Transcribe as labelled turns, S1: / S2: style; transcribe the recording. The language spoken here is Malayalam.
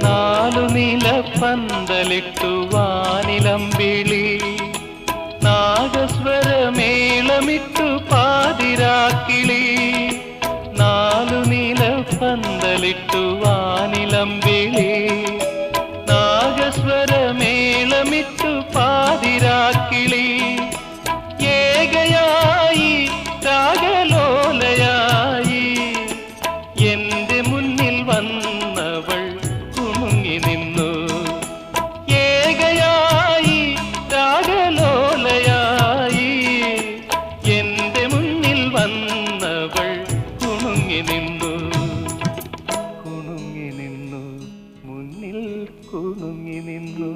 S1: നാലു നില പന്തലിട്ടു വാനിലമ്പിളി നാഗസ്വരമേളമിട്ടു പാതിരാക്കിളി നാലു നില പന്തലിട്ടു വാനിലമ്പിളി നാഗസ്വരമേളമിട്ടു പാതിരാക്കിളി ഏകയായി രാഗലോലയായി എന്റെ മുന്നിൽ വന്നവൾ കുണുങ്ങി നിന്നു ഏകയായി രാഗലോലയായി എന്റെ മുന്നിൽ വന്നവൾ കുണുങ്ങി നിന്നു മുന്നിൽ കുണുങ്ങി നിന്നു